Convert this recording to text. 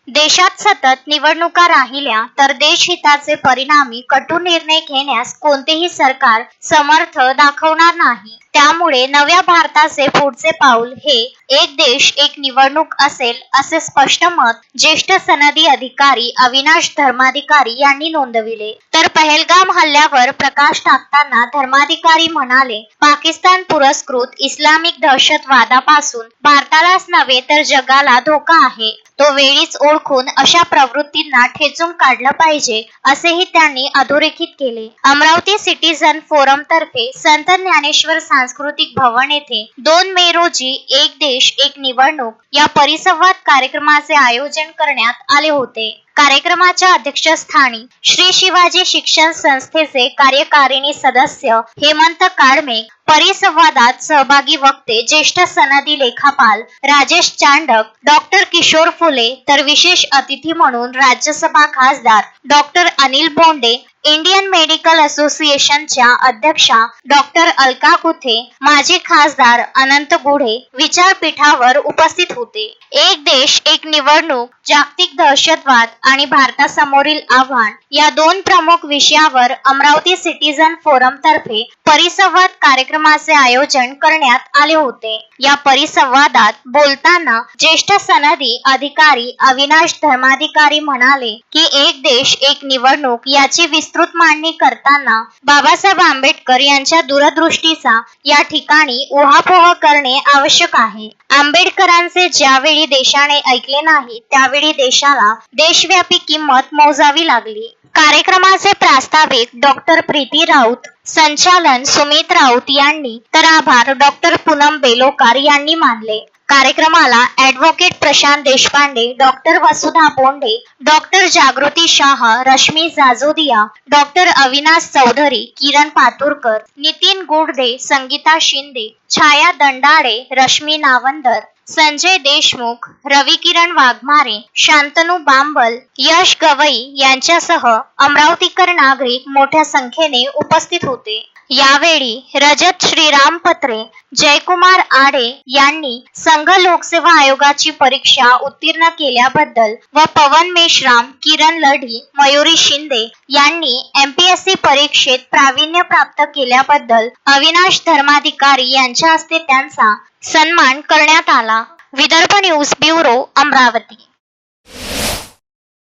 देशात सतत निवडणुका राहिल्या तर देशहिताचे परिणामी कटू निर्णय घेण्यास कोणतेही सरकार समर्थ दाखवणार नाही. त्यामुळे नव्या भारताचे पुढचे पाऊल हे एक देश एक निवडणूक असेल असे स्पष्ट मत ज्येष्ठ सनदी अधिकारी अविनाश धर्माधिकारी यांनी नोंदविले. तर पहलगाम हल्ल्यावर प्रकाश टाकताना धर्माधिकारी म्हणाले, पाकिस्तान पुरस्कृत इस्लामिक दहशतवादापासून भारतालाच नव्हे तर जगाला धोका आहे. तो वेळीच ओळखून अशा प्रवृत्तींना ठेचून काढलं पाहिजे असेही त्यांनी अधोरेखित केले. अमरावती सिटीझन फोरम तर्फे संत ज्ञानेश्वर सांस्कृतिक भवन येथे 2 मे रोजी एक देश एक निवडणूक या परिसंवाद कार्यक्रमाचे आयोजन करण्यात आले होते. कार्यक्रमाच्या अध्यक्षस्थानी श्री शिवाजी शिक्षण संस्थेचे कार्यकारिणी सदस्य हेमंत काळमे, परिसंवादात सहभागी वक्ते ज्येष्ठ सनदी लेखापाल राजेश चांडक, डॉक्टर किशोर फुले, तर विशेष अतिथी म्हणून राज्यसभा खासदार doctor Anil Bonde, Indian medical असोसिएशनच्या अध्यक्षा डॉक्टर अलका कुथे, माजी खासदार अनंत गुढे विचारपीठावर उपस्थित होते. एक देश एक निवडणूक, जागतिक दहशतवाद आणि भारतासमोरील आव्हान या 2 प्रमुख विषयावर अमरावती सिटीझन फोरम तर्फे परिसंवाद कार्यक्रमाचे आयोजन करण्यात आले होते. या परिसंवादात बोलताना ज्येष्ठ सनदी अधिकारी अविनाश धर्माधिकारी म्हणाले की एक देश एक निवडणूक याची विस्तृत मांडणी करताना बाबासाहेब आंबेडकर यांच्या दूरदृष्टीचा या ठिकाणी उहापोह करणे आवश्यक आहे. आंबेडकरांचे ज्यावेळी देशाने ऐकले नाही त्यावेळी देशाला देशव्यापी किंमत मोजावी लागली. कार्यक्रमाचे प्रास्ताविक डॉक्टर प्रीती राऊत, संचालन सुमित राऊत यांनी तर आभार डॉक्टर पूनम बेलोकार यांनी मानले. कार्यक्रमाला advocate Prashant Deshpande, doctor Vasudha Bonde, doctor Jagruti Shah, Rashmi Jajodia, doctor Avinash Chaudhari, Kiran Paturkar, Nitin Gudde, Sangeeta Shinde, Chhaya Dandale, Rashmi Navandar, Sanjay Deshmukh, Ravikiran Waghmare, Shantanu Bambal, Yash Gawai यांच्यासह अमरावतीकर नागरिक मोठ्या संख्येने उपस्थित होते. यावेळी रजत श्रीराम पत्रे, जयकुमार आडे यांनी संघ लोकसेवा आयोगाची परीक्षा उत्तीर्ण केल्याबद्दल व पवन मेश्राम, किरण लढी, मयुरी शिंदे यांनी MPSC परीक्षेत प्रावीण्य प्राप्त केल्याबद्दल अविनाश धर्माधिकारी यांच्या हस्ते त्यांचा सन्मान करण्यात आला. Vidarbha news bureau, Amravati.